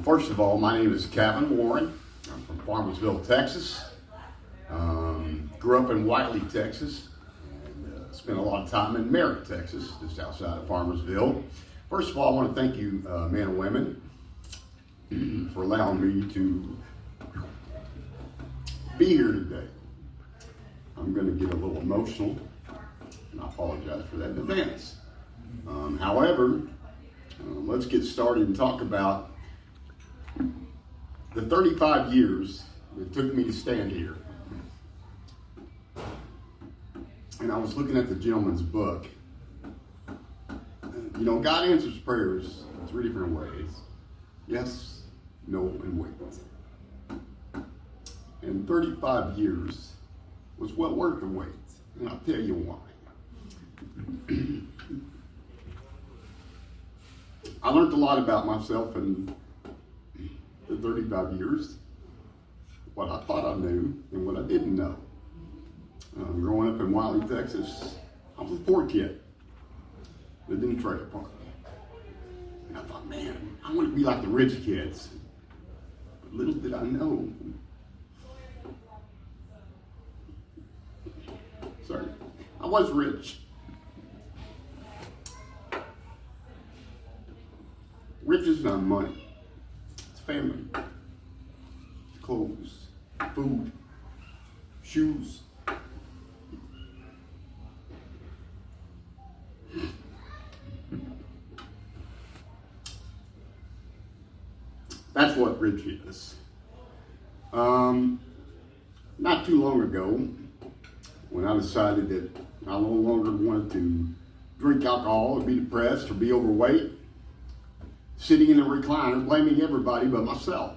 First of all, my name is Kavin Warren. I'm from Farmersville, Texas. Grew up in Whiteley, Texas, and spent a lot of time in Merritt, Texas, just outside of Farmersville. First of all, I want to thank you, men and women, for allowing me to be here today. I'm going to get a little emotional, and I apologize for that in advance. However, let's get started and talk about the 35 years it took me to stand here. And I was looking at the gentleman's book. You know, God answers prayers in 3 different ways. Yes, no, and wait. And 35 years was well worth the wait. And I'll tell you why. I learned a lot about myself in the 35 years, what I thought I knew and what I didn't know. Growing up in Whiteley, Texas, I was a poor kid. Lived in a trailer park. And I thought, man, I want to be like the rich kids. But little did I know. Sorry, I was rich. Rich is not money. It's family, clothes, food, shoes. That's what rich is. Not too long ago, when I decided that I no longer wanted to drink alcohol or be depressed or be overweight, sitting in a recliner blaming everybody but myself,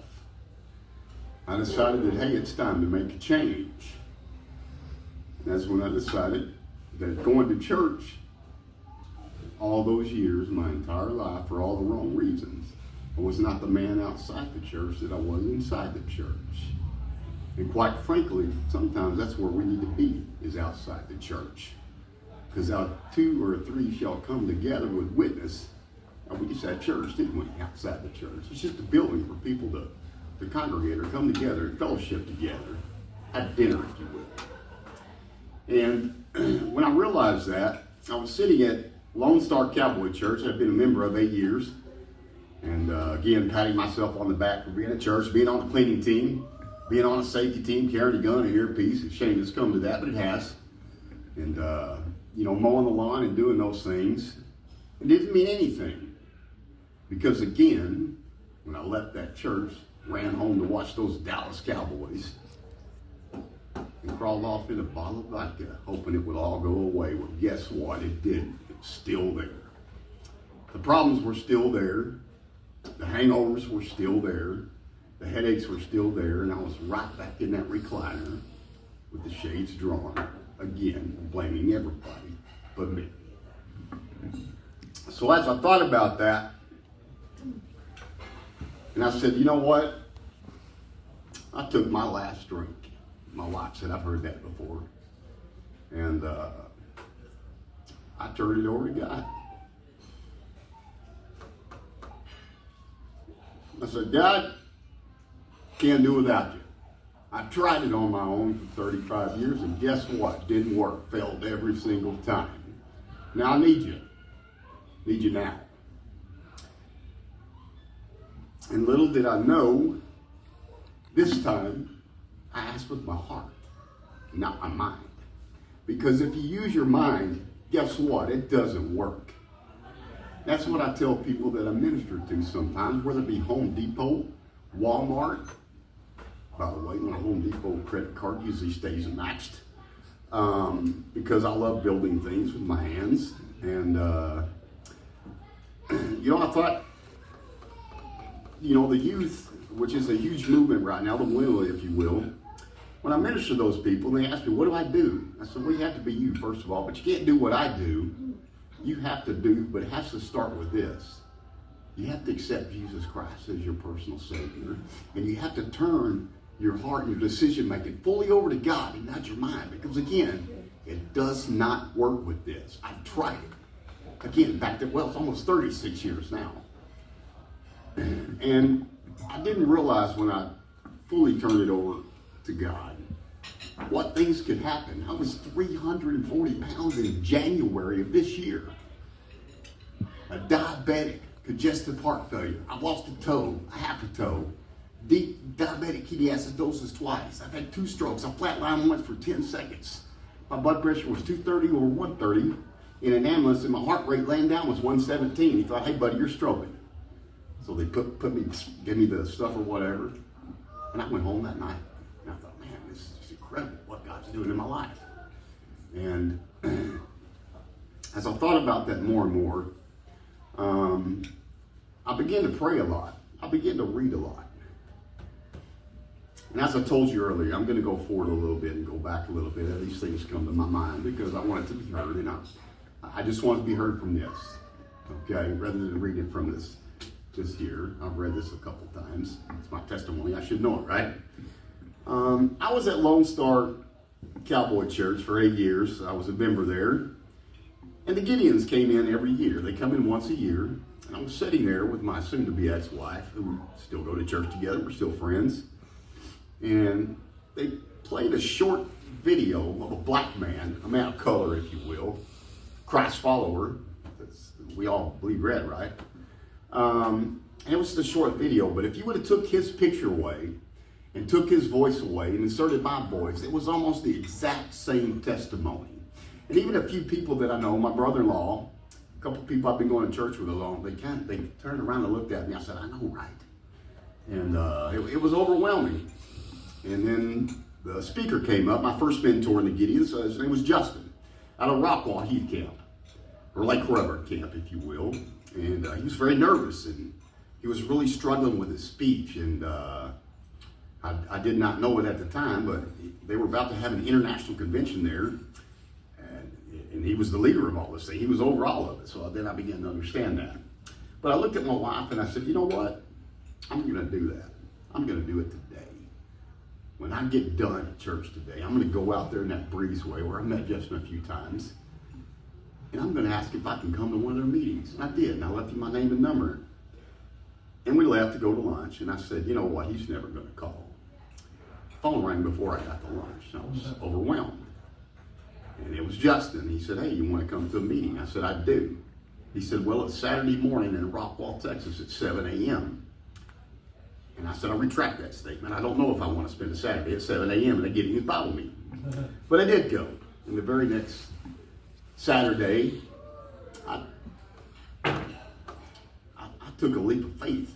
I decided that, hey, it's time to make a change. And that's when I decided that going to church all those years, my entire life, for all the wrong reasons, I was not the man outside the church that I was inside the church. And quite frankly, sometimes that's where we need to be, is outside the church. Because out 2 or 3 shall come together with witness. Now, we just had church, didn't we, outside the church? It's just a building for people to congregate or come together and fellowship together, have dinner, if you will. And when I realized that, I was sitting at Lone Star Cowboy Church. I've been a member of 8 years. And again, patting myself on the back for being at church, being on the cleaning team, being on a safety team, carrying a gun, an earpiece. It's a shame it's come to that, but it has. And, mowing the lawn and doing those things. It didn't mean anything. Because again, when I left that church, ran home to watch those Dallas Cowboys, and crawled off in a bottle of vodka, hoping it would all go away. Well, guess what? It didn't. It's still there. The problems were still there. The hangovers were still there. The headaches were still there. And I was right back in that recliner with the shades drawn, again, blaming everybody but me. So as I thought about that, and I said, you know what? I took my last drink. My wife said, I've heard that before. And I turned it over to God. I said, God, can't do without you. I tried it on my own for 35 years, and guess what? Didn't work. Failed every single time. Now I need you. Need you now. And little did I know, this time, I asked with my heart, not my mind. Because if you use your mind, guess what? It doesn't work. That's what I tell people that I minister to sometimes, whether it be Home Depot, Walmart. By the way, my Home Depot credit card usually stays maxed because I love building things with my hands. And, I thought, the youth, which is a huge movement right now, the millennial, if you will, when I minister to those people, they ask me, what do I do? I said, well, you have to be you, first of all, but you can't do what I do. You have to do, but it has to start with this. You have to accept Jesus Christ as your personal Savior. And you have to turn your heart and your decision making fully over to God and not your mind. Because again, it does not work with this. I've tried it. Again, back to, it's almost 36 years now. And I didn't realize when I fully turned it over to God what things could happen. I was 340 pounds in January of this year. A diabetic, congestive heart failure. I've lost a toe, a half a toe. Deep diabetic ketoacidosis twice. I've had 2 strokes. I flatlined once for 10 seconds. My blood pressure was 230 over 130 in an ambulance, and my heart rate laying down was 117. He thought, hey buddy, you're stroking. So they gave me the stuff or whatever, and I went home that night. And I thought, man, this is just incredible what God's doing in my life. And as I thought about that more and more, I began to pray a lot. I began to read a lot. And as I told you earlier, I'm going to go forward a little bit and go back a little bit as these things come to my mind, because I want it to be heard, and I just want it to be heard from this, okay, rather than read it from this here. I've read this a couple times. It's my testimony. I should know it, right? I was at Lone Star Cowboy Church for 8 years. I was a member there. And the Gideons came in every year. They come in once a year. And I was sitting there with my soon-to-be ex-wife, who still go to church together. We're still friends. And they played a short video of a black man, a man of color, if you will, Christ follower. We all believe red, right? And it was a short video, but if you would have took his picture away and took his voice away and inserted my voice, it was almost the exact same testimony. And even a few people that I know, my brother-in-law, a couple of people I've been going to church with along, they turned around and looked at me. I said, I know, right? And it was overwhelming. And then the speaker came up, my first mentor in the Gideons, his name was Justin, out of Rockwall Heath Camp, or Lake Rubber Camp, if you will. And he was very nervous, and he was really struggling with his speech. And I did not know it at the time, but they were about to have an international convention there. And he was the leader of all this thing. He was over all of it. So then I began to understand that. But I looked at my wife and I said, you know what? I'm going to do that. I'm going to do it today. When I get done at church today, I'm going to go out there in that breezeway where I met Justin a few times. And I'm going to ask if I can come to one of their meetings. And I did. And I left him my name and number. And we left to go to lunch. And I said, you know what? He's never going to call. The phone rang before I got to lunch. And I was overwhelmed. And it was Justin. He said, hey, you want to come to a meeting? I said, I do. He said, well, it's Saturday morning in Rockwall, Texas at 7 a.m. And I said, I retract that statement. I don't know if I want to spend a Saturday at 7 a.m. and a Gideon's Bible meeting. But I did go. And the very next Saturday, I took a leap of faith.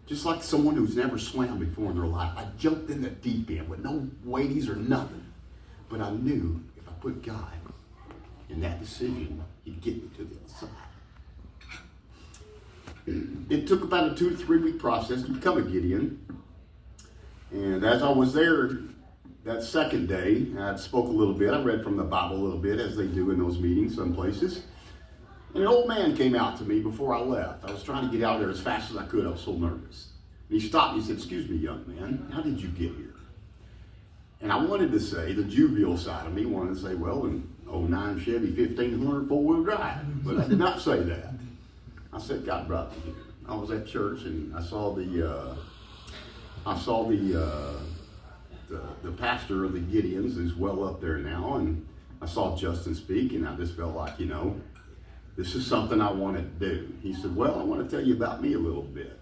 Just like someone who's never swam before in their life. I jumped in the deep end with no weighties or nothing. But I knew if I put God in that decision, he'd get me to the other side. It took about a 2 to 3 week process to become a Gideon. And as I was there that second day, I spoke a little bit. I read from the Bible a little bit, as they do in those meetings some places. And an old man came out to me before I left. I was trying to get out of there as fast as I could. I was so nervous. And he stopped me and said, excuse me, young man, how did you get here? And I wanted to say, the juvenile side of me wanted to say, well, an 09 Chevy 1500 four-wheel drive. But I did not say that. I said, God brought me here. I was at church and I saw the pastor of the Gideons, who's well up there now, and I saw Justin speak, and I just felt like, this is something I want to do. He said, well, I want to tell you about me a little bit.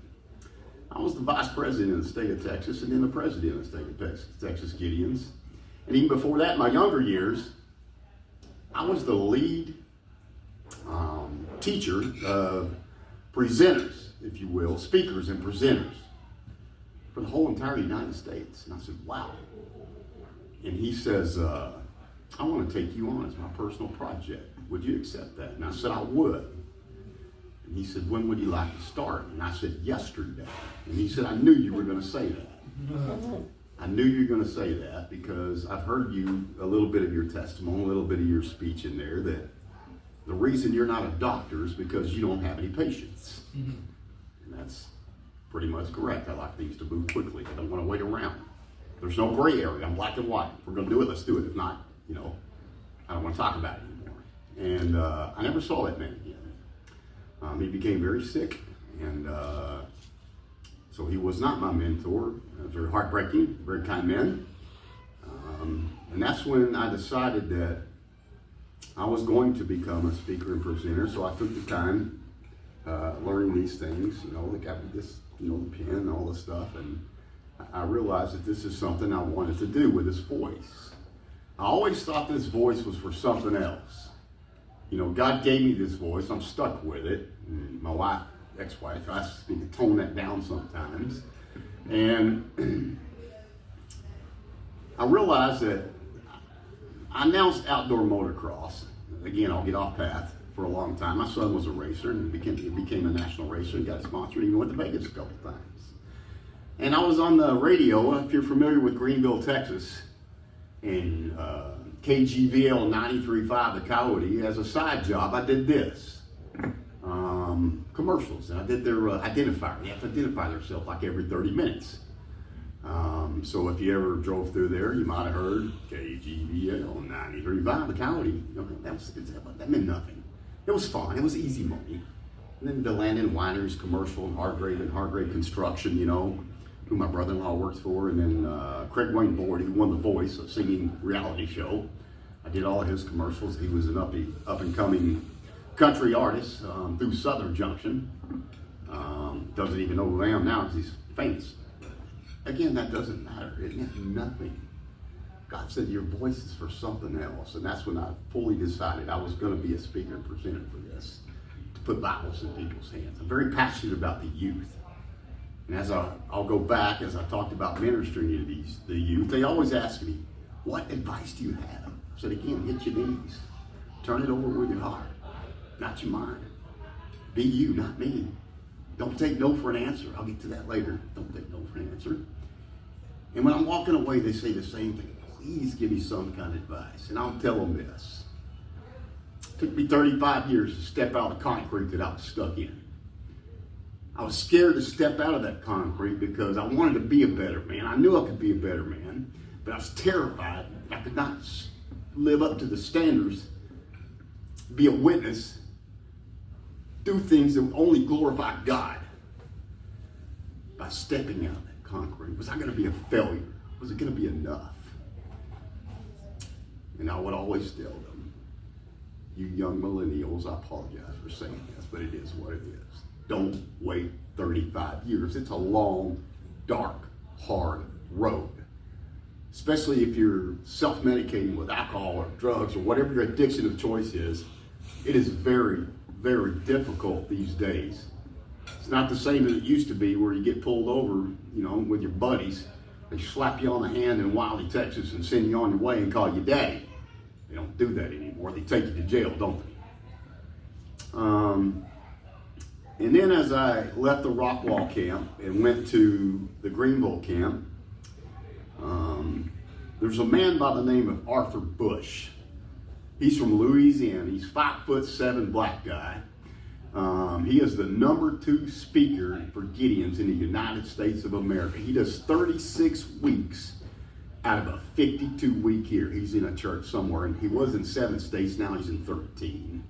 I was the vice president of the state of Texas and then the president of the state of Texas Gideons. And even before that, in my younger years, I was the lead teacher of presenters, if you will, speakers and presenters for the whole entire United States. And I said, wow. And he says, I want to take you on as my personal project. Would you accept that? And I said, I would. And he said, when would you like to start? And I said, yesterday. And he said, I knew you were going to say that. I knew you were going to say that because I've heard you, a little bit of your testimony, a little bit of your speech in there, that the reason you're not a doctor is because you don't have any patience. And that's pretty much correct. I like things to move quickly. I don't want to wait around. There's no gray area. I'm black and white. If we're going to do it, let's do it. If not, I don't want to talk about it anymore. And I never saw that man again. He became very sick and So he was not my mentor. Very heartbreaking, very kind man. And that's when I decided that I was going to become a speaker and presenter. So I took the time learning these things. They got me this, the pen and all this stuff. And I realized that this is something I wanted to do with this voice. I always thought this voice was for something else. God gave me this voice. I'm stuck with it. And my wife, ex-wife, tries me to tone that down sometimes. And I realized that I announced outdoor motocross. Again, I'll get off path for a long time. My son was a racer and became a national racer and got sponsored. Even went to Vegas a couple times. And I was on the radio, if you're familiar with Greenville, Texas, and KGVL 93.5, the Coyote. As a side job, I did this. Commercials, and I did their identifier. They have to identify themselves like every 30 minutes. So if you ever drove through there, you might have heard KGVL 93.5, the Coyote. That meant nothing. It was fun. It was easy money. And then the Landon Wineries commercial, and Hargrave Construction, who my brother-in-law works for, and then Craig Wayne Board, who won The Voice, a singing reality show. I did all of his commercials. He was an up-and-coming country artist through Southern Junction. Doesn't even know who I am now because he's famous. Again, that doesn't matter. It meant nothing. God said your voice is for something else, and that's when I fully decided I was going to be a speaker and presenter for this, to put Bibles in people's hands. I'm very passionate about the youth. And as I'll go back, as I talked about ministering to the youth, they always ask me, what advice do you have? I said, again, hit your knees. Turn it over with your heart, not your mind. Be you, not me. Don't take no for an answer. I'll get to that later. Don't take no for an answer. And when I'm walking away, they say the same thing. Please give me some kind of advice. And I'll tell them this. It took me 35 years to step out of concrete that I was stuck in. I was scared to step out of that concrete because I wanted to be a better man. I knew I could be a better man, but I was terrified I could not live up to the standards, be a witness, do things that would only glorify God by stepping out of that concrete. Was I going to be a failure? Was it going to be enough? And I would always tell them, you young millennials, I apologize for saying this, but it is what it is. Don't wait 35 years. It's a long, dark, hard road. Especially if you're self-medicating with alcohol or drugs or whatever your addiction of choice is. It is very, very difficult these days. It's not the same as it used to be where you get pulled over, with your buddies. They slap you on the hand in Wiley, Texas and send you on your way and call you daddy. They don't do that anymore. They take you to jail, don't they? And then as I left the Rockwall camp and went to the Greenville camp, there's a man by the name of Arthur Bush. He's from Louisiana. He's 5'7" black guy. He is the #2 speaker for Gideons in the United States of America. He does 36 weeks out of a 52-week year. He's in a church somewhere, and he was in 7 states. Now he's in 13.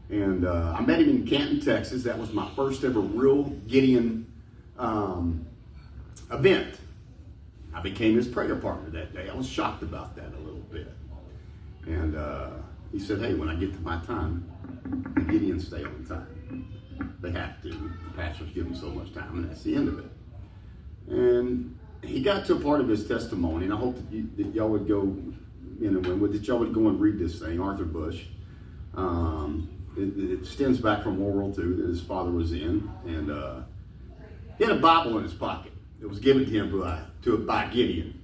And I met him in Canton, Texas. That was my first ever real Gideon event. I became his prayer partner that day. I was shocked about that a little bit. And he said, hey, when I get to my time, the Gideons stay on time. They have to. The pastors give them so much time, and that's the end of it. And he got to a part of his testimony, and I hope that y'all would go, that y'all would go and read this thing, Arthur Bush. It stems back from World War II that his father was in, and he had a Bible in his pocket that was given to him by Gideon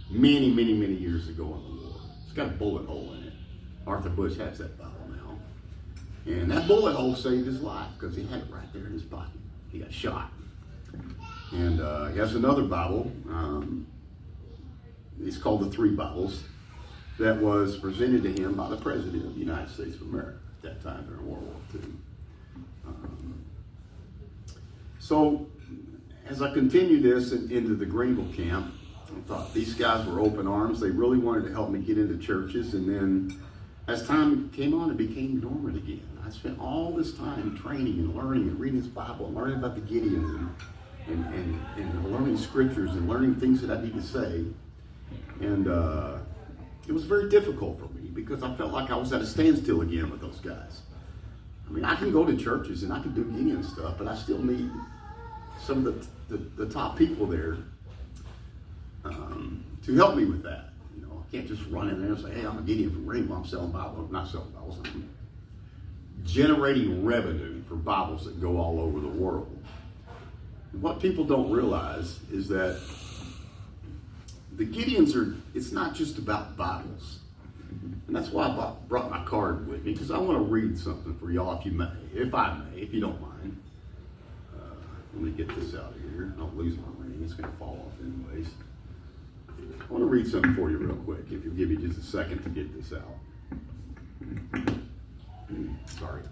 many, many, many years ago in the war. It's got a bullet hole in it. Arthur Bush has that Bible now. And that bullet hole saved his life because he had it right there in his pocket. He got shot. And he has another Bible. It's called the Three Bibles, that was presented to him by the President of the United States of America at that time during World War II. So as I continued this into the Greenville camp, I thought these guys were open arms. They really wanted to help me get into churches. And then as time came on, it became dormant again. I spent all this time training and learning and reading this Bible and learning about the Gideons. and learning scriptures and learning things that I need to say. And it was very difficult for me because I felt like I was at a standstill again with those guys. I mean, I can go to churches and I can do Gideon stuff, but I still need some of the top people there to help me with that. You know, I can't just run in there and say, hey, I'm a Gideon from Rainbow, I'm selling Bibles. Not selling Bibles, I'm generating revenue for Bibles that go all over the world. And what people don't realize is that the Gideons it's not just about Bibles. And that's why I brought my card with me, because I want to read something for y'all, if you don't mind. Let me get this out of here. I don't lose my ring. It's going to fall off anyways. I want to read something for you real quick, if you'll give me just a second to get this out. Sorry.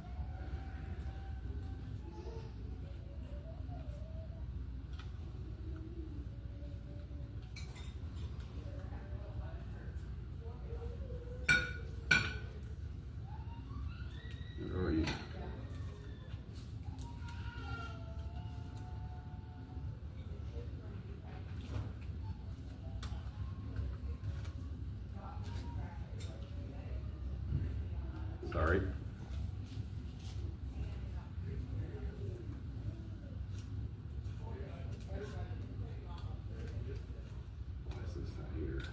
Where are you? Sorry. Why is this not here?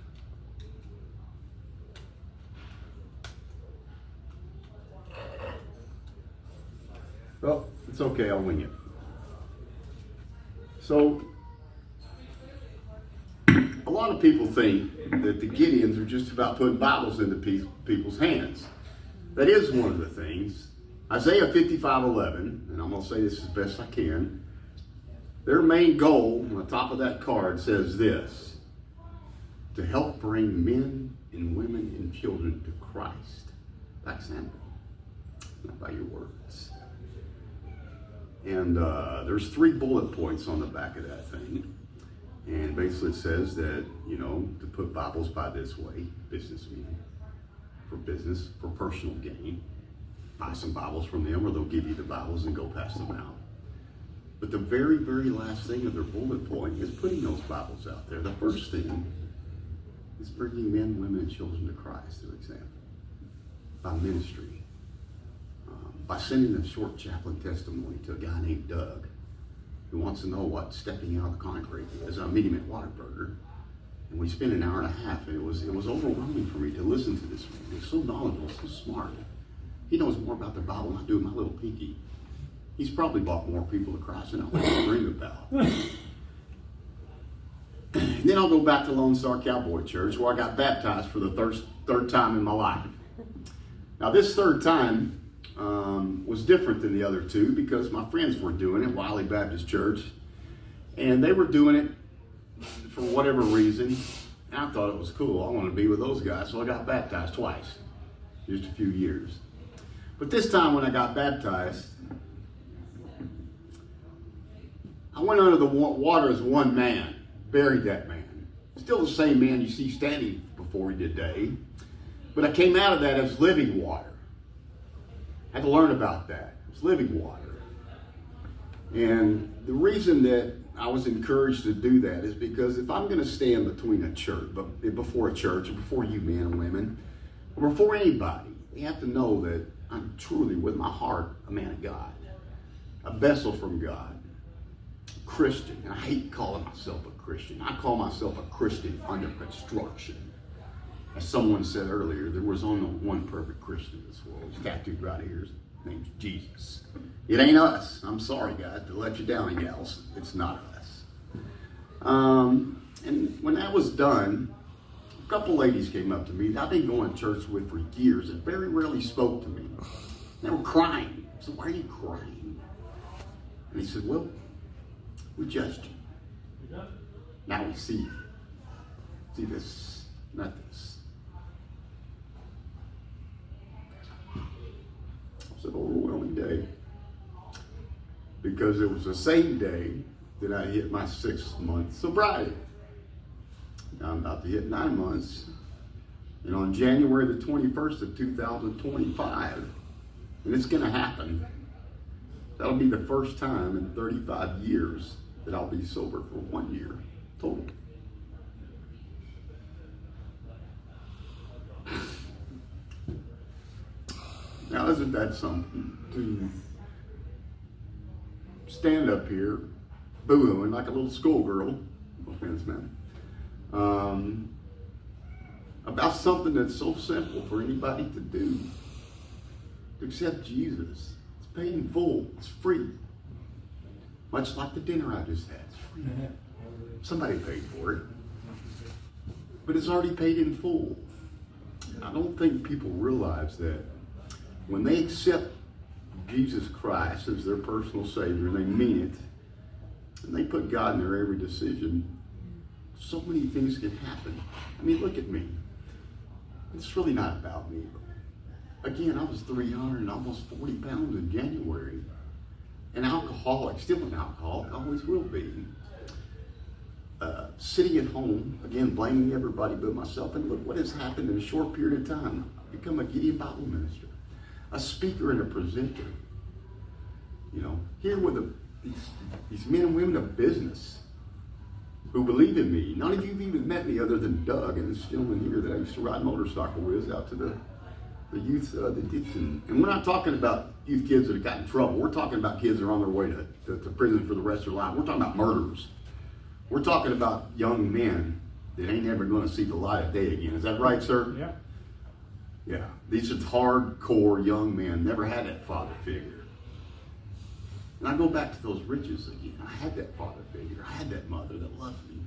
Well, it's okay, I'll wing it. So, a lot of people think that the Gideons are just about putting Bibles into people's hands. That is one of the things. Isaiah 55:11, and I'm going to say this as best I can, their main goal on the top of that card says this: to help bring men and women and children to Christ by example, not by your words. And there's 3 bullet points on the back of that thing. And basically it says that, to put Bibles by this way, businessmen, for business, for personal gain. Buy some Bibles from them, or they'll give you the Bibles and go pass them out. But the very, very last thing of their bullet point is putting those Bibles out there. The first thing is bringing men, women, and children to Christ, for example, by ministry. By sending a short chaplain testimony to a guy named Doug, who wants to know what stepping out of the concrete is. I meet him at Whataburger, and we spent an hour and a half, and it was overwhelming for me to listen to this man. He was so knowledgeable, so smart. He knows more about the Bible than I do with my little pinky. He's probably brought more people to Christ than I ever dream about. And then I'll go back to Lone Star Cowboy Church, where I got baptized for the third time in my life. Now, this third time was different than the other 2 because my friends were doing it, Wiley Baptist Church, and they were doing it for whatever reason. And I thought it was cool. I wanted to be with those guys, so I got baptized twice, just a few years. But this time when I got baptized, I went under the water as one man, buried that man. Still the same man you see standing before you today, but I came out of that as living water. I had to learn about that. It's living water. And the reason that I was encouraged to do that is because if I'm going to stand between a church, before a church, or before you men and women, or before anybody, they have to know that I'm truly, with my heart, a man of God, a vessel from God, a Christian. And I hate calling myself a Christian. I call myself a Christian under construction. As someone said earlier, there was only one perfect Christian in this world. He's tattooed right here. His name's Jesus. It ain't us. I'm sorry, guys, to let you down, gals. It's not us. And when that was done, a couple ladies came up to me that I've been going to church with for years and very rarely spoke to me. They were crying. I said, why are you crying? And he said, well, we judged you. Now we see you. See this, not this. It was an overwhelming day because it was the same day that I hit my 6-month sobriety. Now I'm about to hit 9 months, and on January the 21st of 2025, and it's going to happen, that'll be the first time in 35 years that I'll be sober for 1 year total. Now, isn't that something to stand up here boo-hooing like a little schoolgirl, no offense, man, about something that's so simple for anybody to do, to accept Jesus. It's paid in full. It's free. Much like the dinner I just had. It's free. Somebody paid for it. But it's already paid in full. I don't think people realize that when they accept Jesus Christ as their personal Savior, and they mean it, and they put God in their every decision, so many things can happen. I mean, look at me. It's really not about me. Again, I was 300 and almost 40 pounds in January. An alcoholic, still an alcoholic, always will be. Sitting at home, again, blaming everybody but myself. And look what has happened in a short period of time. I've become a Gideon Bible minister, a speaker and a presenter. You know, here with these men and women of business who believe in me. None of you have even met me other than Doug and this gentleman here that I used to ride motorcycle with out to the youth, the ditching. And we're not talking about youth kids that have gotten in trouble. We're talking about kids that are on their way to prison for the rest of their life. We're talking about murderers. We're talking about young men that ain't ever going to see the light of day again. Is that right, sir? Yeah. Yeah. These are hardcore young men, never had that father figure. And I go back to those riches again. I had that father figure. I had that mother that loved me.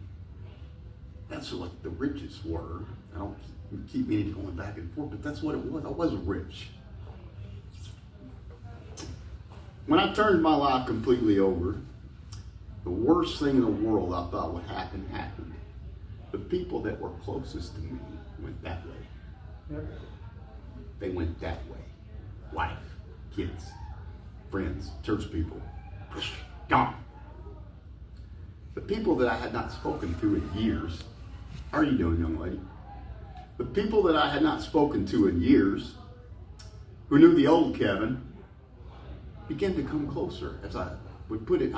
That's what the riches were. I don't keep meaning going back and forth, but that's what it was. I wasn't rich. When I turned my life completely over, the worst thing in the world I thought would happen, happened. The people that were closest to me went that way. Yep. They went that way. Wife, kids, friends, church people, gone. The people that I had not spoken to in years, how are you doing, young lady? The people that I had not spoken to in years, who knew the old Kevin, began to come closer. As I would put it,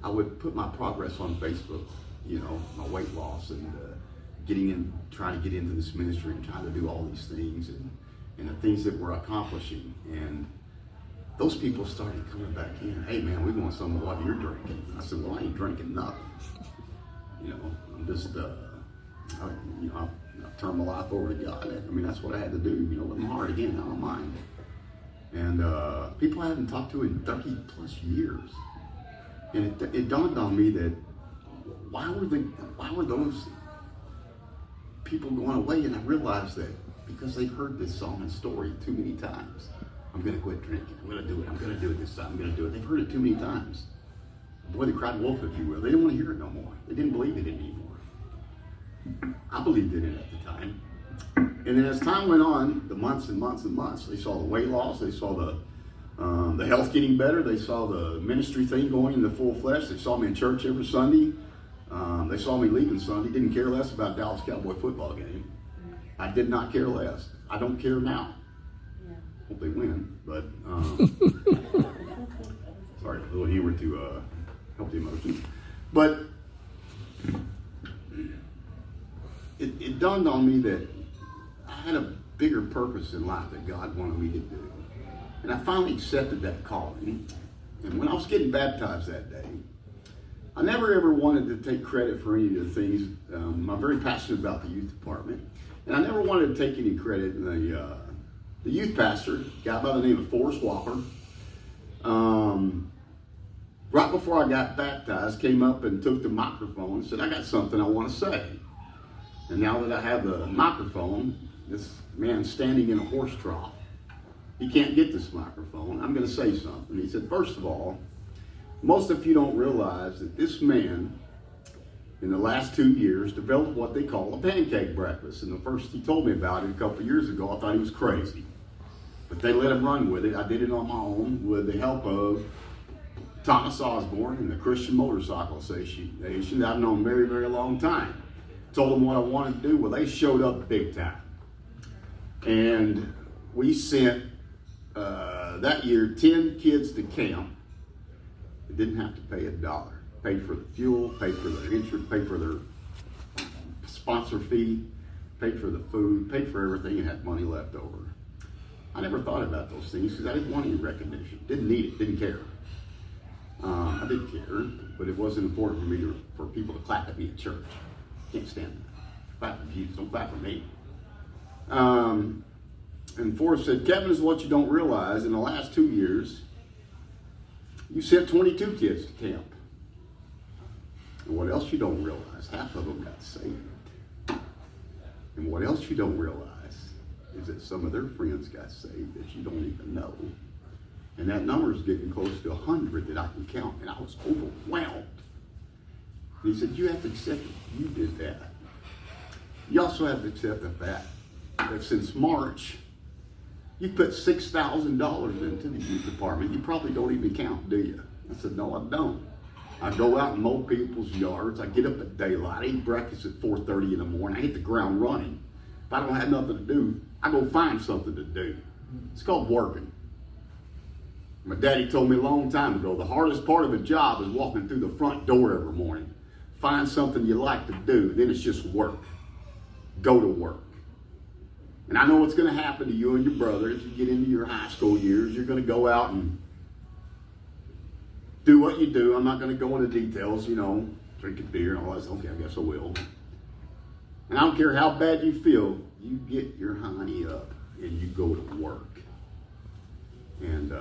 I would put my progress on Facebook, you know, my weight loss and trying to get into this ministry and trying to do all these things and the things that we're accomplishing. And those people started coming back in. Hey man, we want some of what you're drinking. I said, well, I ain't drinking nothing. You know, I'm just, I turned my life over to God. I mean, that's what I had to do. You know, with my heart again, I don't mind. And people I haven't talked to in 30 plus years. And it dawned on me that why were those people going away? And I realized that because they've heard this song and story too many times. I'm going to quit drinking. I'm going to do it. I'm going to do it this time. I'm going to do it. They've heard it too many times. Boy, they cried wolf, if you will. They didn't want to hear it no more. They didn't believe it anymore. I believed in it at the time. And then as time went on, the months and months and months, they saw the weight loss. They saw the health getting better. They saw the ministry thing going in the full flesh. They saw me in church every Sunday. They saw me leaving Sunday. Didn't care less about Dallas Cowboy football game. I did not care less. I don't care now. Hope they win, but sorry, a little humor to help the emotions. But it dawned on me that I had a bigger purpose in life that God wanted me to do. And I finally accepted that calling. And when I was getting baptized that day, I never ever wanted to take credit for any of the things. I'm very passionate about the youth department. And I never wanted to take any credit in the youth pastor, a guy by the name of Forrest Whopper, right before I got baptized, came up and took the microphone and said, I got something I want to say. And now that I have the microphone, this man standing in a horse trough, he can't get this microphone. I'm going to say something. He said, first of all, most of you don't realize that this man, in the last 2 years, developed what they call a pancake breakfast. And the first he told me about it a couple of years ago, I thought he was crazy. But they let him run with it. I did it on my own with the help of Thomas Osborne and the Christian Motorcycle Association that I've known a very, very long time. Told them what I wanted to do. Well, they showed up big time. And we sent, that year, 10 kids to camp. They didn't have to pay $1. paid for the fuel, paid for their insurance, paid for their sponsor fee, paid for the food, paid for everything, and had money left over. I never thought about those things because I didn't want any recognition. Didn't need it, didn't care. I didn't care, but it wasn't important for me for people to clap at me at church. Can't stand that. Clap for Jesus, don't clap for me. And Forrest said, Kevin, is what you don't realize. In the last 2 years, you sent 22 kids to camp. And what else you don't realize, half of them got saved. And what else you don't realize is that some of their friends got saved that you don't even know. And that number is getting close to 100 that I can count. And I was overwhelmed. And he said, you have to accept it. You did that. You also have to accept the fact that since March, you put $6,000 into the youth department. You probably don't even count, do you? I said, no, I don't. I go out and mow people's yards. I get up at daylight. I eat breakfast at 4:30 in the morning. I hit the ground running. If I don't have nothing to do, I go find something to do. It's called working. My daddy told me a long time ago, the hardest part of a job is walking through the front door every morning. Find something you like to do, then it's just work. Go to work. And I know what's going to happen to you and your brother as you get into your high school years. You're going to go out and do what you do. I'm not going to go into details, drinking beer and all that. Okay, I guess I will. And I don't care how bad you feel, you get your honey up and you go to work. And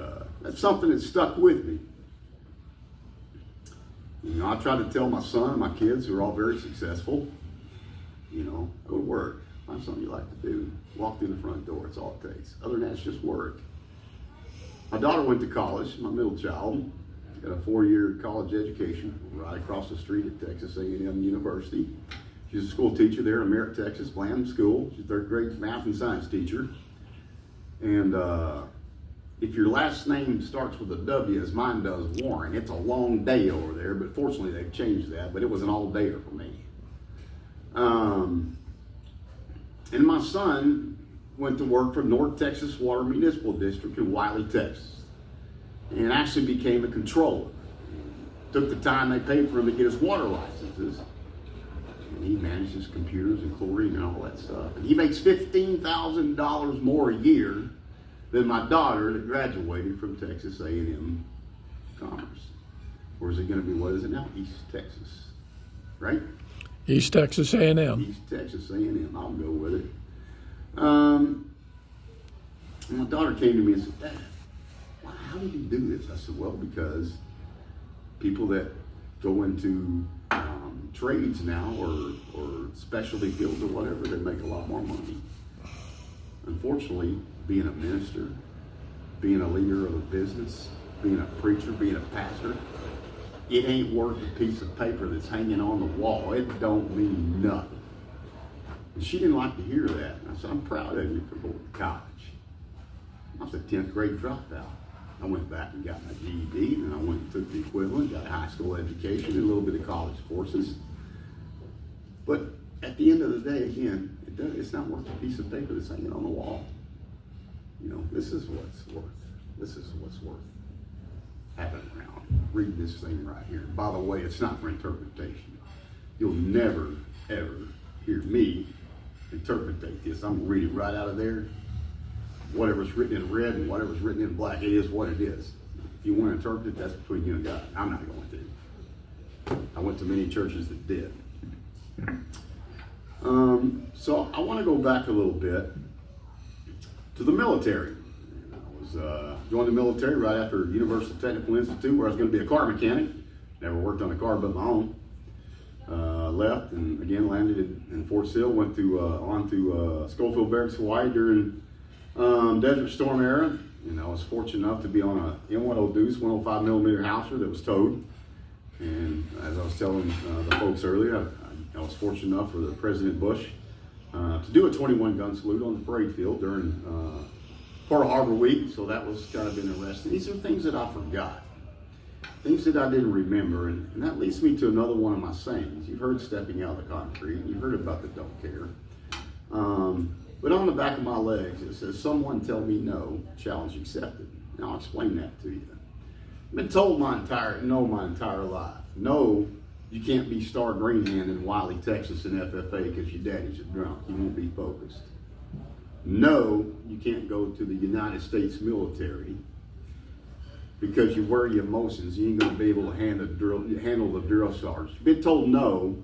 that's something that stuck with me. I try to tell my son and my kids, who are all very successful, go to work. Find something you like to do. Walk through the front door. It's all it takes. Other than that, it's just work. My daughter went to college, my middle child. She got a 4-year college education right across the street at Texas A&M University. She's a school teacher there in Merritt, Texas, Bland School. She's a 3rd grade math and science teacher. And if your last name starts with a W, as mine does, Warren, it's a long day over there, but fortunately they've changed that, but it was an all-dayer for me. And my son went to work for North Texas Water Municipal District in Wiley, Texas, and actually became a controller. Took the time they paid for him to get his water licenses, and he manages computers and chlorine and all that stuff. And he makes $15,000 more a year than my daughter that graduated from Texas A&M Commerce. Or is it going to be, what is it now? East Texas, right? East Texas A&M. East Texas A&M. I'll go with it. And my daughter came to me and said, Dad, how did you do this? I said, well, because people that go into trades now or specialty fields or whatever, they make a lot more money. Unfortunately, being a minister, being a leader of a business, being a preacher, being a pastor, it ain't worth a piece of paper that's hanging on the wall. It don't mean nothing. And she didn't like to hear that. And I said, I'm proud of you for going to college. I was a 10th grade dropout. I went back and got my GED, and I went and took the equivalent, got a high school education, and a little bit of college courses. But at the end of the day, again, it's not worth a piece of paper that's hanging on the wall. This is what's worth. This is what's worth having around. Read this thing right here. By the way, it's not for interpretation. You'll never, ever hear me interpretate this. I'm going to read it right out of there. Whatever's written in red and whatever's written in black, it is what it is. If you want to interpret it, that's between you and God. I'm not going to. I went to many churches that did. So I want to go back a little bit to the military. I was joined the military right after Universal Technical Institute, where I was going to be a car mechanic. Never worked on a car but my own. Left and again landed in Fort Sill. Went on to Schofield Barracks, Hawaii during Desert Storm era. And I was fortunate enough to be on a M1 Deuce 105 millimeter howitzer that was towed. And as I was telling the folks earlier, I was fortunate enough for the President Bush to do a 21 gun salute on the parade field during Pearl Harbor Week. So that was kind of interesting. These are things that I forgot. Things that I didn't remember, and that leads me to another one of my sayings. You've heard stepping out of the concrete, and you've heard about the don't care. But on the back of my legs, it says, someone tell me no, challenge accepted. And I'll explain that to you. I've been told my entire life, No, you can't be Star Greenhand in Wiley, Texas in FFA because your daddy's a drunk. You won't be focused. No, you can't go to the United States military because you wear your emotions. You ain't going to be able to handle the drill sergeant. You've been told no.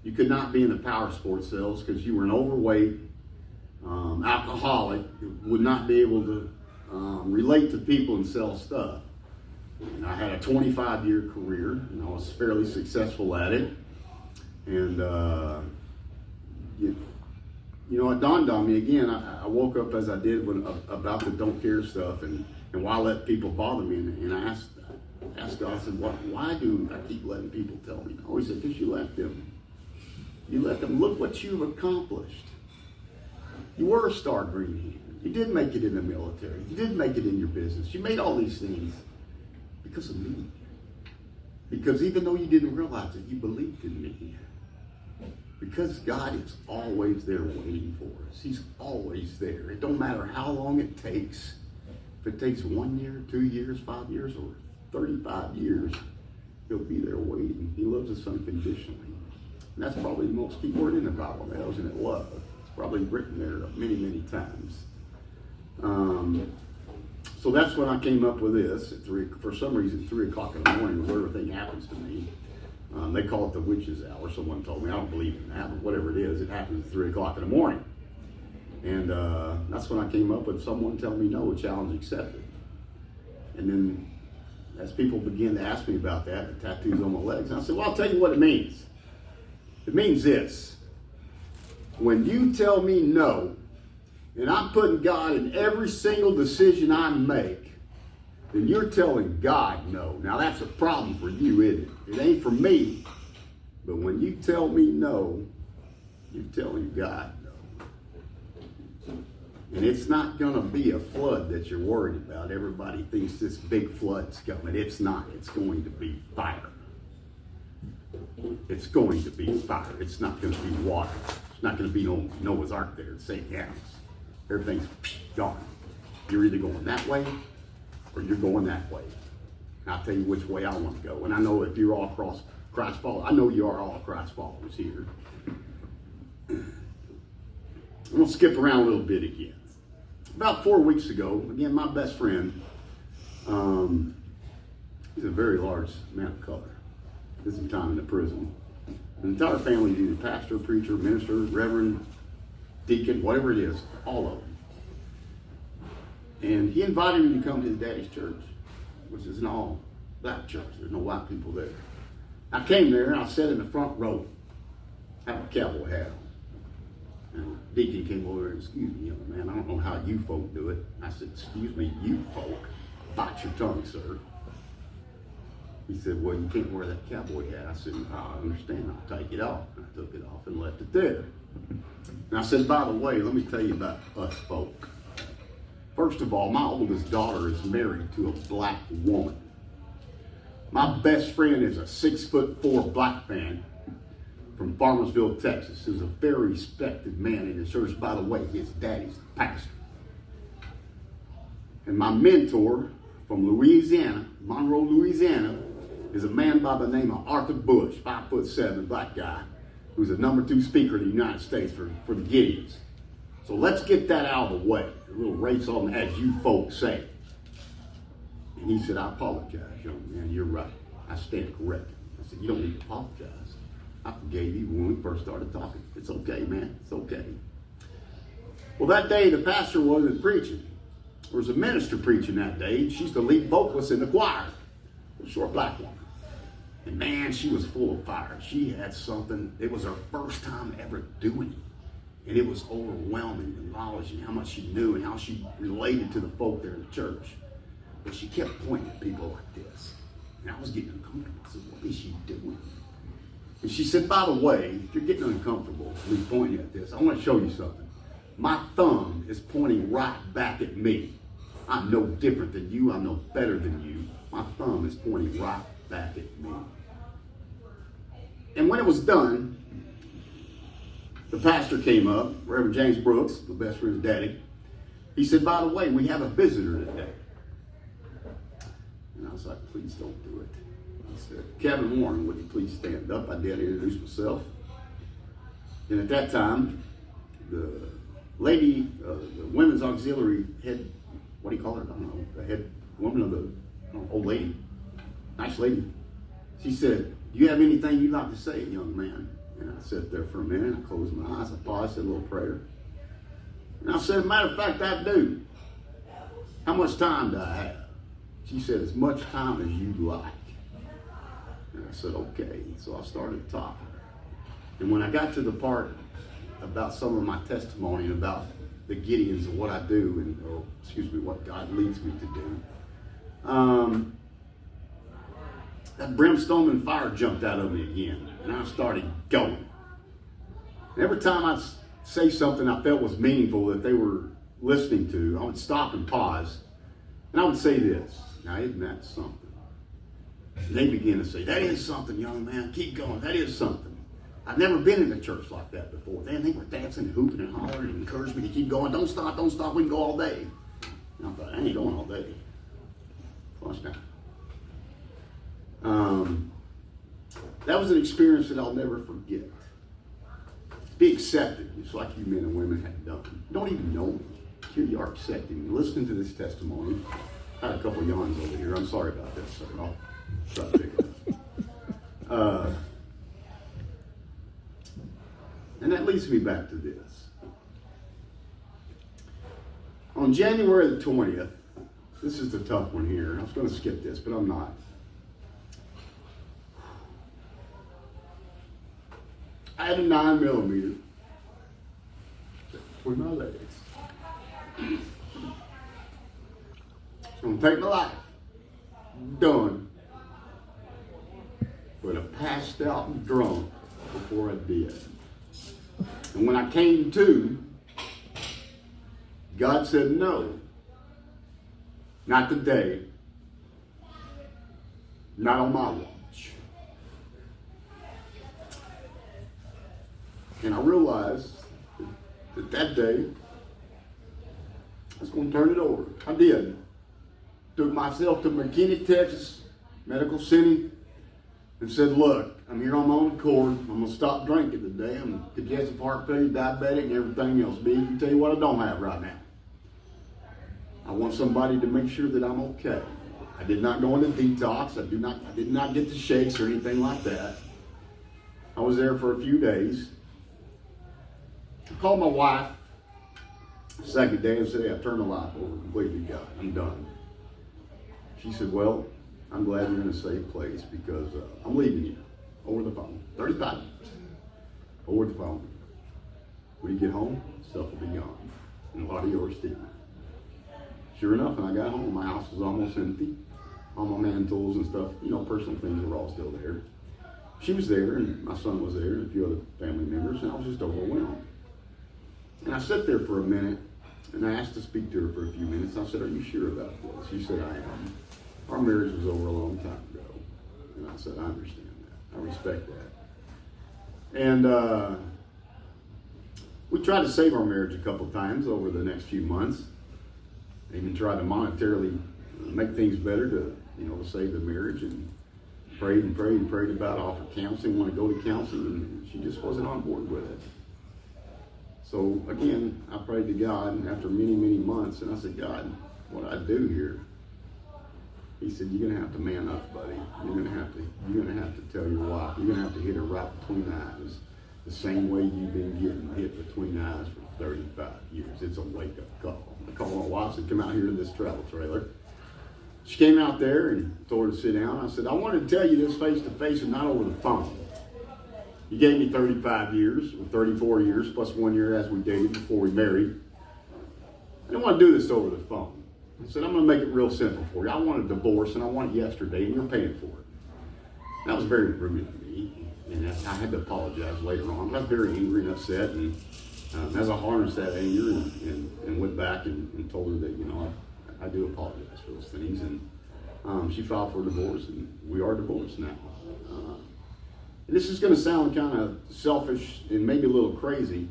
You could not be in the power sports sales because you were an overweight, alcoholic, would not be able to relate to people and sell stuff. And I had a 25-year career, and I was fairly successful at it. And, it dawned on me again. I woke up as I did about the don't care stuff, and why let people bother me. And I asked God, I said, why do I keep letting people tell me no? He said, because you let them. You let them. Look what you've accomplished. You were a Star Greenhand. You did make it in the military. You did make it in your business. You made all these things because of me. Because even though you didn't realize it, you believed in me. Because God is always there waiting for us. He's always there. It don't matter how long it takes. If it takes 1 year, 2 years, 5 years, or 35 years, he'll be there waiting. He loves us unconditionally. And that's probably the most key word in the Bible, that isn't it? Love. It's probably written there many, many times. So that's when I came up with this. For some reason, 3 o'clock in the morning, where everything happens to me. They call it the witch's hour. Someone told me. I don't believe in that, but whatever it is, it happens at 3 o'clock in the morning. And that's when I came up with someone telling me no, challenge accepted. And then as people began to ask me about that, the tattoos on my legs, and I said, well, I'll tell you what it means. It means this. When you tell me no, and I'm putting God in every single decision I make, then you're telling God no. Now that's a problem for you, isn't it? It ain't for me. But when you tell me no, you're telling God no. And it's not going to be a flood that you're worried about. Everybody thinks this big flood's coming. It's not. It's going to be fire. It's going to be fire. It's not going to be water. It's not going to be no Noah's Ark there at St. Anne's. Everything's gone. You're either going that way or you're going that way. And I'll tell you which way I want to go. And I know if you're all Christ followers, I know you are all Christ followers here. I'm going to skip around a little bit again. About 4 weeks ago, again, my best friend, he's a very large man of color. Did some time in the prison. The entire family is either pastor, preacher, minister, reverend, deacon, whatever it is, all of them. And he invited me to come to his daddy's church, which is an all black church. There's no white people there. I came there and I sat in the front row. I have a cowboy hat on. And the deacon came over and, excuse me, young man, I don't know how you folk do it. I said, excuse me, you folk, bite your tongue, sir. He said, well, you can't wear that cowboy hat. I said, I understand. I'll take it off. And I took it off and left it there. And I said, by the way, let me tell you about us folk. First of all, my oldest daughter is married to a black woman. My best friend is a 6'4" black man from Farmersville, Texas, who's a very respected man in the church. By the way, his daddy's the pastor. And my mentor from Louisiana, Monroe, Louisiana, is a man by the name of Arthur Bush, 5'7", black guy, who's a number 2 speaker in the United States for the Gideons. So let's get that out of the way. A little race on, as you folks say. And he said, I apologize, young man, you're right. I stand corrected. I said, you don't need to apologize. I forgave you when we first started talking. It's okay, man, it's okay. Well, that day the pastor wasn't preaching. There was a minister preaching that day. She's the lead vocalist in the choir. A short black woman. And man, she was full of fire. She had something. It was her first time ever doing it. And it was overwhelming, the knowledge and how much she knew and how she related to the folk there in the church. But she kept pointing at people like this. And I was getting uncomfortable. I said, what is she doing? And she said, by the way, if you're getting uncomfortable me pointing at this, I want to show you something. My thumb is pointing right back at me. I'm no different than you. I'm no better than you. My thumb is pointing right back at me. And when it was done, the pastor came up, Reverend James Brooks, my best friend's daddy. He said, by the way, we have a visitor today. And I was like, please don't do it. said, Kavin Warren, would you please stand up? I did introduce myself. And at that time, the lady, the women's auxiliary head, what do you call her? I don't know, the head woman of the old lady, nice lady. She said, do you have anything you'd like to say, young man? And I sat there for a minute, I closed my eyes, I paused, said a little prayer. And I said, matter of fact, I do. How much time do I have? She said, as much time as you like. And I said, okay. So I started talking. And when I got to the part about some of my testimony and about the Gideons and what I do, and what God leads me to do, that brimstone and fire jumped out of me again, and I started going. And every time I'd say something I felt was meaningful that they were listening to, I would stop and pause, and I would say this, now isn't that something? And they began to say, that is something, young man, keep going, that is something. I've never been in a church like that before. They were dancing and hooping and hollering and encouraged me to keep going. Don't stop, we can go all day. And I thought, I ain't going all day. Flush down. That was an experience that I'll never forget. Be accepted, just like you men and women have done. You don't even know me. Here you are accepting me. Listening to this testimony. I had a couple of yawns over here. I'm sorry about this, sir. I'll try to pick it up. And that leads me back to this. On January the 20th, this is the tough one here. I was going to skip this, but I'm not. I had a 9mm between my legs. It's going to take my life. Done. But I passed out and drunk before I did. And when I came to, God said, no, not today, not on my watch. And I realized that day, I was going to turn it over. I did. Took myself to McKinney, Texas, Medical City, and said, look, I'm here on my own accord. I'm going to stop drinking today. I'm congestive heart failure, diabetic, and everything else. B, you tell you what I don't have right now. I want somebody to make sure that I'm okay. I did not go into detox. I did not get the shakes or anything like that. I was there for a few days. I called my wife the second day and said, hey, I turned my life over completely to God. I'm done. She said, well, I'm glad you're in a safe place because I'm leaving you over the phone. 35 years. Over the phone. When you get home, stuff will be gone. And a lot of yours too. Sure enough, when I got home, my house was almost empty. All my man tools and stuff, personal things were all still there. She was there, and my son was there, and a few other family members, and I was just overwhelmed. And I sat there for a minute, and I asked to speak to her for a few minutes. I said, are you sure about this? She said, I am. Our marriage was over a long time ago. And I said, I understand that. I respect that. And we tried to save our marriage a couple times over the next few months. Even tried to monetarily make things better to save the marriage, and prayed and prayed and prayed about offered counseling, want to go to counseling, and she just wasn't on board with it. So again, I prayed to God after many, many months, and I said, God, what do I do here? He said, you're gonna have to man up, buddy. You're gonna have to tell your wife. You're gonna have to hit her right between the eyes, the same way you've been getting hit between the eyes for 35 years. It's a wake-up call. I called my wife, said, come out here to this travel trailer. She came out there and told her to sit down. I said, I wanted to tell you this face to face and not over the phone. You gave me 35 years, or 34 years, plus 1 year as we dated before we married. I didn't want to do this over the phone. I said, I'm going to make it real simple for you. I want a divorce, and I want it yesterday, and you're paying for it. That was very rude of me, and I had to apologize later on. I was very angry and upset, and as I harnessed that anger and went back and told her that, I do apologize for those things, and she filed for divorce, and we are divorced now. And this is going to sound kind of selfish and maybe a little crazy.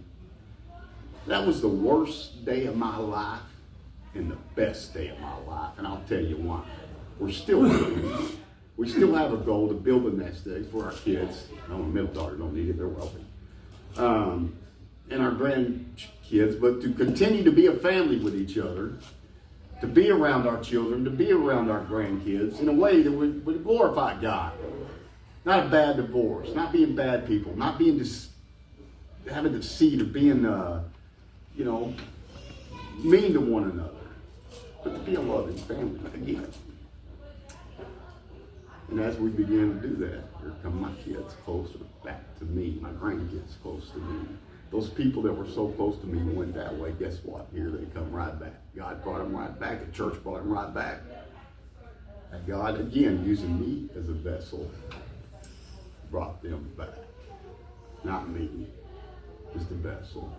That was the worst day of my life and the best day of my life, and I'll tell you why. We're still married. We still have a goal to build a nest egg for our kids. No, my middle daughter don't need it, they're wealthy. And our grandkids, but to continue to be a family with each other, to be around our children, to be around our grandkids in a way that would glorify God. Not a bad divorce, not being bad people, not being just having deceit or being, mean to one another, but to be a loving family again. And as we began to do that, here come my kids closer back to me, my grandkids close to me. Those people that were so close to me went that way. Guess what? Here they come right back. God brought them right back. The church brought them right back. And God, again, using me as a vessel, brought them back. Not me, just a vessel.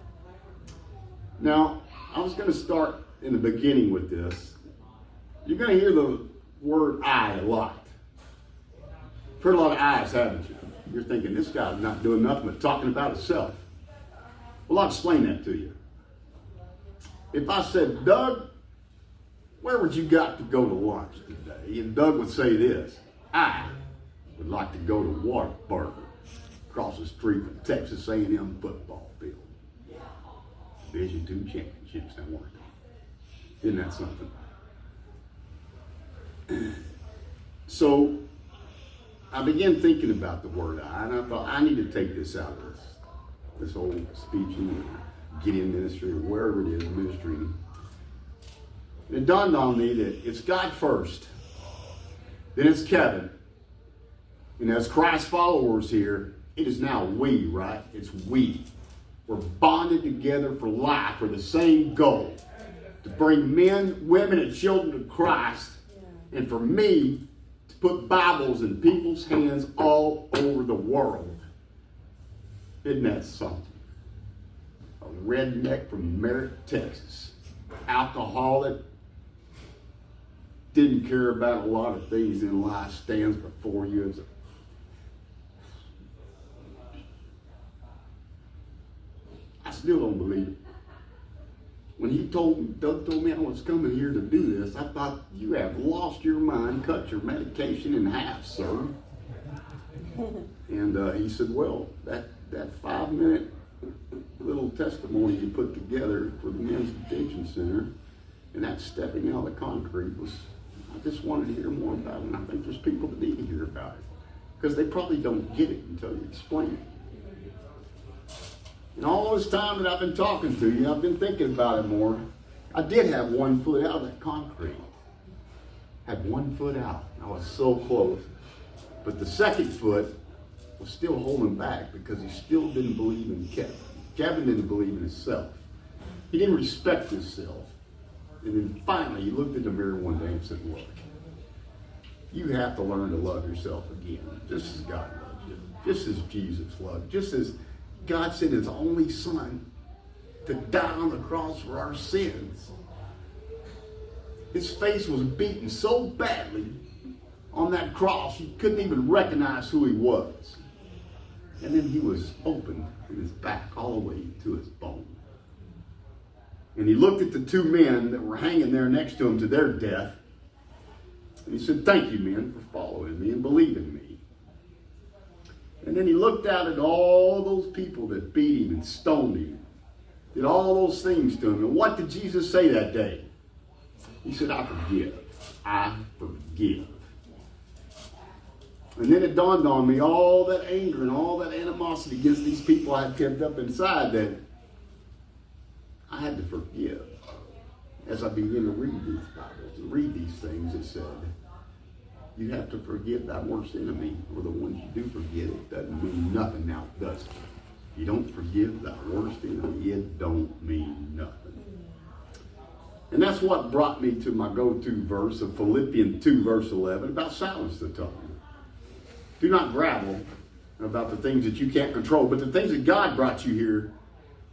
Now, I was going to start in the beginning with this. You're going to hear the word I a lot. You've heard a lot of I's, haven't you? You're thinking, this guy's not doing nothing but talking about himself. Well, I'll explain that to you. If I said, Doug, where would you got to go to lunch today? And Doug would say this, I would like to go to Whataburger across the street from Texas A&M football field. Division II championships, that weren't they? Isn't that something? So I began thinking about the word I, and I thought I need to take this out of this whole speeching or Gideon ministry or wherever it is, ministry. And it dawned on me that it's God first, then it's Kevin, and as Christ followers here, it is now we, right? It's we. We're bonded together for life for the same goal, to bring men, women, and children to Christ, and for me to put Bibles in people's hands all over the world. Isn't that something? A redneck from Merritt, Texas, alcoholic, didn't care about a lot of things in life, stands before you as a I still don't believe it. When Doug told me I was coming here to do this, I thought, you have lost your mind, cut your medication in half, sir. And he said, well, that 5-minute little testimony you put together for the Men's Detention Center and that stepping out of the concrete I just wanted to hear more about it. And I think there's people that need to hear about it because they probably don't get it until you explain it. And all this time that I've been talking to you, I've been thinking about it more. I did have 1 foot out of that concrete. Had 1 foot out. I was so close. But the second foot was still holding back because he still didn't believe in Kevin. Kevin didn't believe in himself. He didn't respect himself. And then finally, he looked in the mirror one day and said, look, you have to learn to love yourself again, just as God loves you, just as Jesus loved you, just as God sent his only son to die on the cross for our sins. His face was beaten so badly on that cross, you couldn't even recognize who he was. And then he was opened in his back all the way to his bone. And he looked at the 2 men that were hanging there next to him to their death. And he said, thank you, men, for following me and believing me. And then he looked out at all those people that beat him and stoned him, did all those things to him. And what did Jesus say that day? He said, I forgive. I forgive. And then it dawned on me all that anger and all that animosity against these people I had kept up inside that I had to forgive. As I began to read these Bibles and read these things, it said, you have to forgive thy worst enemy, or the ones you do forget, it doesn't mean nothing now, does it? You don't forgive thy worst enemy, it don't mean nothing. And that's what brought me to my go-to verse of Philippians 2, verse 11, about silence the tongue. Do not grabble about the things that you can't control, but the things that God brought you here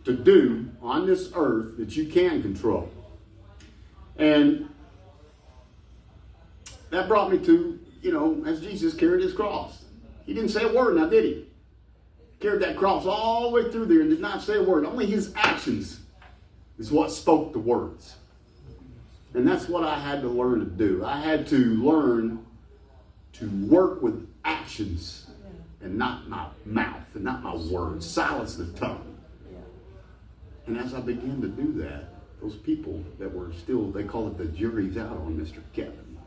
to do on this earth that you can control. And that brought me to, as Jesus carried his cross. He didn't say a word now, did he? Carried that cross all the way through there and did not say a word. Only his actions is what spoke the words. And that's what I had to learn to do. I had to learn to work with actions and not my mouth and not my words. Silence the tongue. And as I began to do that, those people that were still, they call it the jury's out on Mr. Kevin.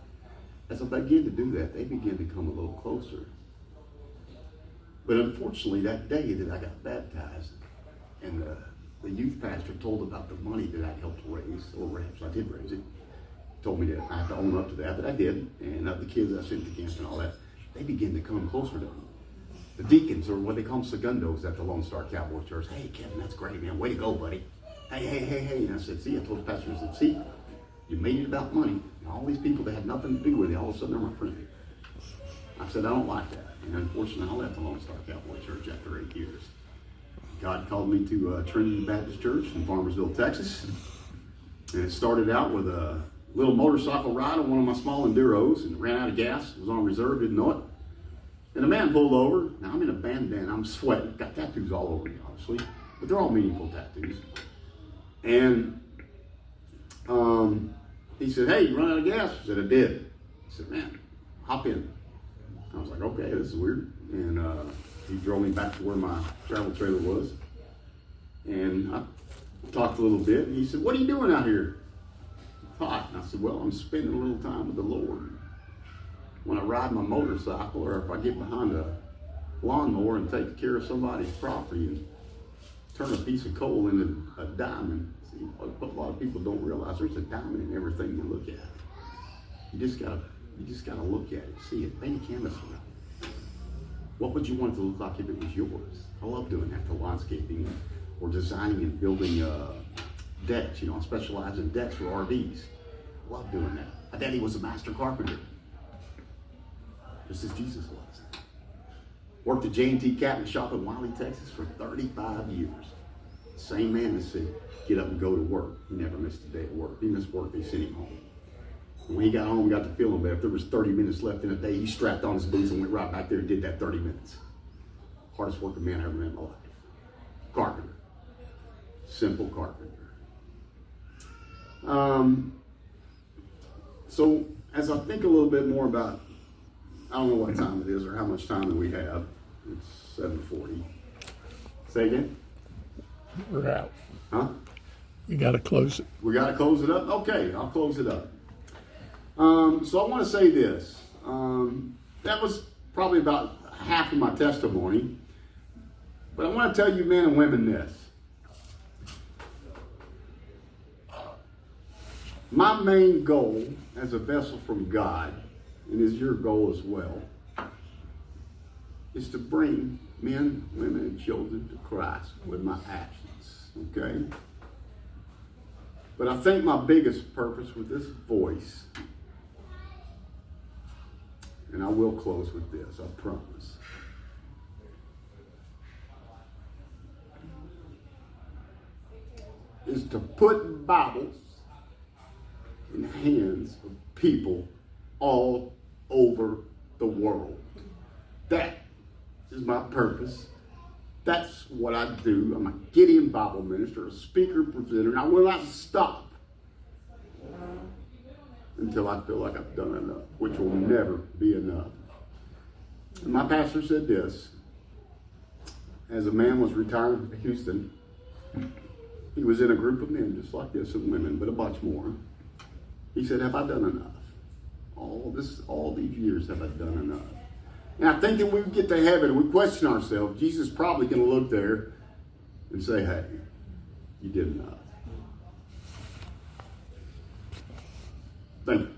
As I began to do that, they began to come a little closer. But unfortunately, that day that I got baptized, and the youth pastor told about the money that I helped raise, or perhaps I did raise it, told me that I had to own up to that, but I did. And the kids I sent to camp and all that, they began to come closer to me. The deacons, or what they call them, segundos at the Lone Star Cowboy Church. Hey, Kevin, that's great, man. Way to go, buddy. Hey. And I said, see, I told the pastor, I said, see, you made it about money. And all these people that had nothing to do with it, all of a sudden they're my friend. I said, I don't like that. And unfortunately, I left the Lone Star Cowboy Church after 8 years. God called me to Trinity Baptist Church in Farmersville, Texas. And it started out with a little motorcycle ride on one of my small Enduros, and ran out of gas. It was on reserve, didn't know it. And a man pulled over. Now I'm in a bandana, I'm sweating, got tattoos all over me, obviously, but they're all meaningful tattoos. And he said, hey, you run out of gas? I said, I did. He said, man, hop in. I was like, okay, this is weird. And he drove me back to where my travel trailer was. And I talked a little bit, and he said, what are you doing out here? Hot. And I said, well, I'm spending a little time with the Lord. When I ride my motorcycle, or if I get behind a lawnmower and take care of somebody's property and turn a piece of coal into a diamond. See, what a lot of people don't realize, there's a diamond in everything you look at. You just gotta look at it, see it. Paint a canvas on it. What would you want it to look like if it was yours? I love doing that, the landscaping or designing and building decks. I specialize in decks for RVs. I love doing that. My daddy was a master carpenter, just as Jesus was. Worked at J&T Cabinet Shop in Wiley, Texas for 35 years. Same man that said, get up and go to work. He never missed a day of work. He missed work, they sent him home. When he got home, got to feeling better. If there was 30 minutes left in a day, he strapped on his boots and went right back there and did that 30 minutes. Hardest working man I ever met in my life. Carpenter. Simple carpenter. So as I think a little bit more about, I don't know what time it is or how much time that we have. It's 7:40. Say again? We're out. Huh? We got to close it. We got to close it up? Okay, I'll close it up. So I want to say this. That was probably about half of my testimony. But I want to tell you men and women this. My main goal as a vessel from God, and is your goal as well, is to bring men, women, and children to Christ with my actions, okay? But I think my biggest purpose with this voice, and I will close with this, I promise, is to put Bibles in the hands of people all over the world. That is my purpose. That's what I do. I'm a Gideon Bible minister, a speaker, presenter, and I will not stop until I feel like I've done enough, which will never be enough. And my pastor said this, as a man was retiring from Houston, he was in a group of men just like this and women, but a bunch more. He said, have I done enough? All these years, have I done enough? And I think that when we get to heaven and we question ourselves, Jesus is probably going to look there and say, hey, you did enough. Thank you.